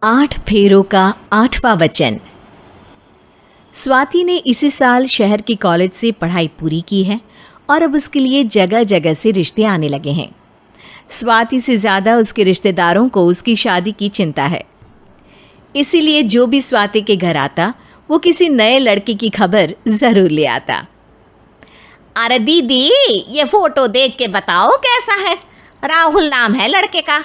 8 फेरों का 8वां वचन। स्वाति ने इसी साल शहर के कॉलेज से पढ़ाई पूरी की है और अब उसके लिए जगह जगह से रिश्ते आने लगे हैं। स्वाति से ज़्यादा उसके रिश्तेदारों को उसकी शादी की चिंता है, इसीलिए जो भी स्वाति के घर आता वो किसी नए लड़के की खबर ज़रूर ले आता। अरे दीदी, ये फोटो देख के बताओ कैसा है। राहुल नाम है लड़के का,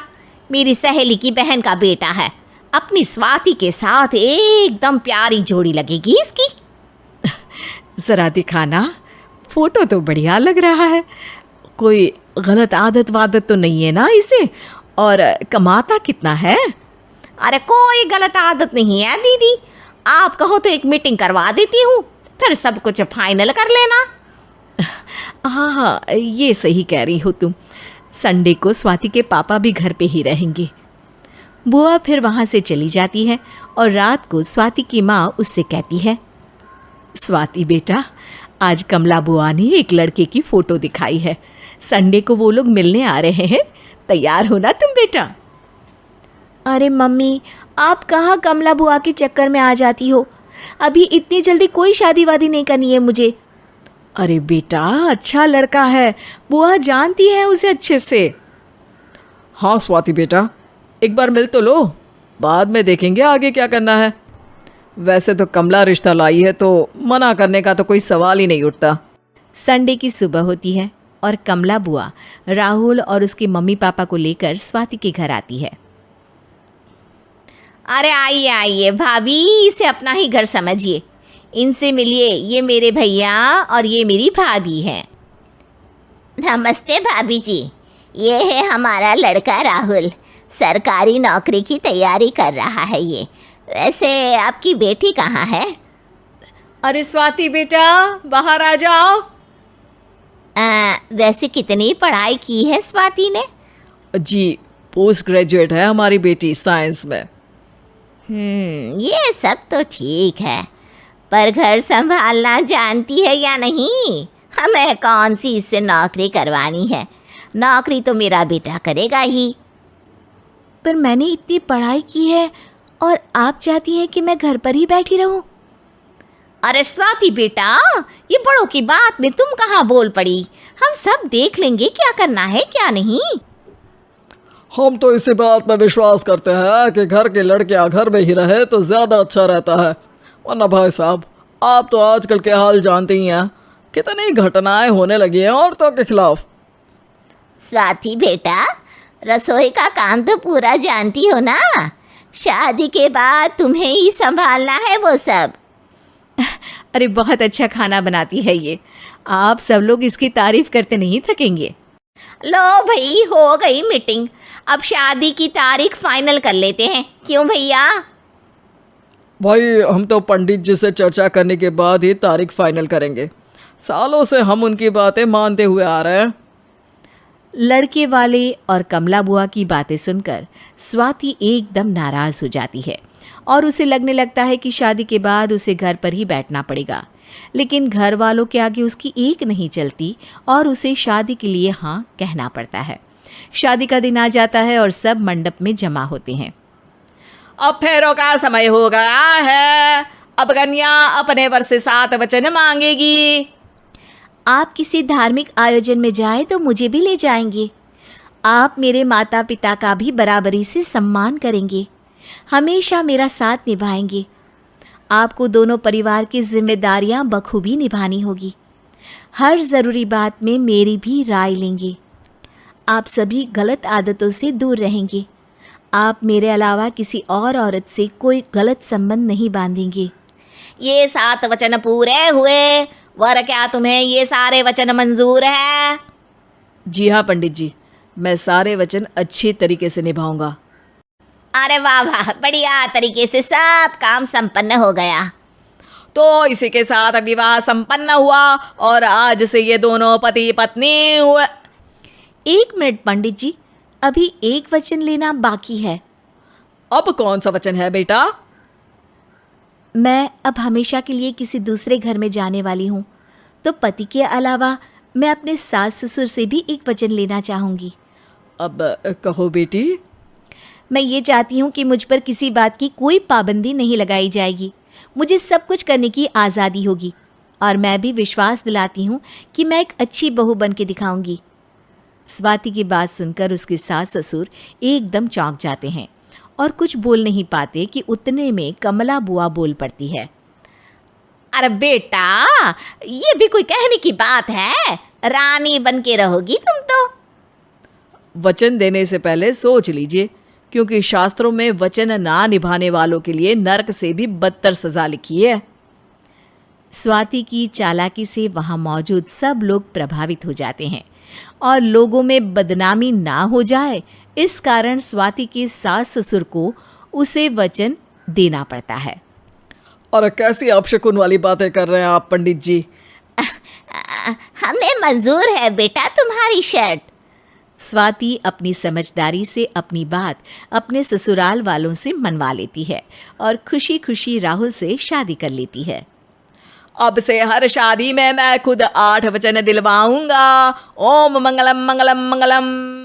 मेरी सहेली की बहन का बेटा है। अपनी स्वाति के साथ एकदम प्यारी जोड़ी लगेगी इसकी। ज़रा दिखाना, फोटो तो बढ़िया लग रहा है। कोई गलत आदत वादत तो नहीं है ना इसे? और कमाता कितना है? अरे कोई गलत आदत नहीं है दीदी, आप कहो तो एक मीटिंग करवा देती हूँ, फिर सब कुछ फाइनल कर लेना। हाँ हाँ, ये सही कह रही हो तुम। संडे को स्वाति के पापा भी घर पे ही रहेंगे। बुआ फिर वहाँ से चली जाती है और रात को स्वाति की माँ उससे कहती है, स्वाति बेटा, आज कमला बुआ ने एक लड़के की फ़ोटो दिखाई है। संडे को वो लोग मिलने आ रहे हैं, तैयार हो ना तुम बेटा? अरे मम्मी, आप कहाँ कमला बुआ के चक्कर में आ जाती हो? अभी इतनी जल्दी कोई शादी वादी नहीं करनी है मुझे। अरे बेटा, अच्छा लड़का है, बुआ जानती है उसे अच्छे से। हाँ स्वाति बेटा, एक बार मिल तो लो, बाद में देखेंगे आगे क्या करना है। वैसे तो कमला रिश्ता लाई है तो मना करने का तो कोई सवाल ही नहीं उठता। संडे की सुबह होती है और कमला बुआ राहुल और उसके मम्मी पापा को लेकर स्वाति के घर आती है। अरे आइए आइए भाभी, इसे अपना ही घर समझिए। इनसे मिलिए, ये मेरे भैया और ये मेरी भाभी हैं। नमस्ते भाभी जी, ये है हमारा लड़का राहुल, सरकारी नौकरी की तैयारी कर रहा है ये। वैसे आपकी बेटी कहाँ है? अरे स्वाति बेटा, बाहर आ जाओ। वैसे कितनी पढ़ाई की है स्वाति ने? जी, पोस्ट ग्रेजुएट है हमारी बेटी साइंस में। ये सब तो ठीक है, पर घर संभालना जानती है या नहीं? हमें कौन सी इससे नौकरी करवानी है, नौकरी तो मेरा बेटा करेगा ही। पर मैंने इतनी पढ़ाई की है और आप चाहती हैं कि मैं घर पर ही बैठी रहूं? अरे स्वाति बेटा, ये बड़ों की बात में तुम कहाँ बोल पड़ी? हम सब देख लेंगे क्या करना है क्या नहीं। हम तो इसी बात पर विश्वास करते हैं कि घर के लड़कियां घर में ही रहे तो ज़्यादा अच्छा रहता है, वरना भाई साहब आप तो आजकल के हाल जानते ही हैं, कितनी घटनाएं होने लगी हैं औरतों के खिलाफ। स्वाति बेटा, रसोई का काम तो पूरा जानती हो ना? शादी के बाद तुम्हें ही संभालना है वो सब। अरे बहुत अच्छा खाना बनाती है ये, आप सब लोग इसकी तारीफ करते नहीं थकेंगे। लो भाई, हो गई मीटिंग, अब शादी की तारीख फाइनल कर लेते हैं, क्यों भैया? भाई हम तो पंडित जी से चर्चा करने के बाद ही तारीख फाइनल करेंगे, सालों से हम उनकी बातें मानते हुए आ रहे हैं। लड़के वाले और कमला बुआ की बातें सुनकर स्वाति एकदम नाराज़ हो जाती है और उसे लगने लगता है कि शादी के बाद उसे घर पर ही बैठना पड़ेगा। लेकिन घर वालों के आगे उसकी एक नहीं चलती और उसे शादी के लिए हाँ कहना पड़ता है। शादी का दिन आ जाता है और सब मंडप में जमा होते हैं। अब फेरों का समय हो गया है, अब कन्या अपने वर से 7 वचन मांगेगी। आप किसी धार्मिक आयोजन में जाएं तो मुझे भी ले जाएंगे। आप मेरे माता पिता का भी बराबरी से सम्मान करेंगे, हमेशा मेरा साथ निभाएंगे। आपको दोनों परिवार की जिम्मेदारियां बखूबी निभानी होगी। हर ज़रूरी बात में मेरी भी राय लेंगे। आप सभी गलत आदतों से दूर रहेंगे। आप मेरे अलावा किसी और औरत से कोई गलत संबंध नहीं बांधेंगे। ये 7 वचन पूरे हुए, वर क्या तुम्हें ये सारे वचन मंजूर है? जी हाँ पंडित जी, मैं सारे वचन अच्छी तरीके से निभाऊंगा। अरे वाह वाह, बढ़िया तरीके से सब काम संपन्न हो गया। तो इसी के साथ विवाह संपन्न हुआ और आज से ये दोनों पति पत्नी हुए। 1 मिनट पंडित जी, अभी एक वचन लेना बाकी है। अब कौन सा वचन है बेटा? मैं अब हमेशा के लिए किसी दूसरे घर में जाने वाली हूँ, तो पति के अलावा मैं अपने सास ससुर से भी एक वचन लेना चाहूँगी। अब कहो बेटी। मैं ये चाहती हूँ कि मुझ पर किसी बात की कोई पाबंदी नहीं लगाई जाएगी। मुझे सब कुछ करने की आज़ादी होगी और मैं भी विश्वास दिलाती हूँ कि मैं एक अच्छी बहू बन के दिखाऊंगी। स्वाति की बात सुनकर उसके सास ससुर एकदम चौंक जाते हैं और कुछ बोल नहीं पाते कि उतने में कमला बुआ बोल पड़ती है। अरे बेटा, ये भी कोई कहने की बात है? रानी बन के रहोगी तुम तो। वचन देने से पहले सोच लीजिए, क्योंकि शास्त्रों में वचन ना निभाने वालों के लिए नरक से भी बदतर सजा लिखी है। स्वाति की चालाकी से वहाँ मौजूद सब लोग प्रभावित हो जाते हैं और लोगों में बदनामी ना हो जाए, इस कारण स्वाति के सास ससुर को उसे वचन देना पड़ता है। और कैसी अपशकुन वाली बातें कर रहे हैं आप पंडित जी? हमें मंजूर है बेटा तुम्हारी शर्त। स्वाति अपनी समझदारी से अपनी बात अपने ससुराल वालों से मनवा लेती है और खुशी खुशी राहुल से शादी कर लेती है। अब से हर शादी में मैं खुद 8 वचन दिलवाऊंगा। ओम मंगलम मंगलम मंगलम।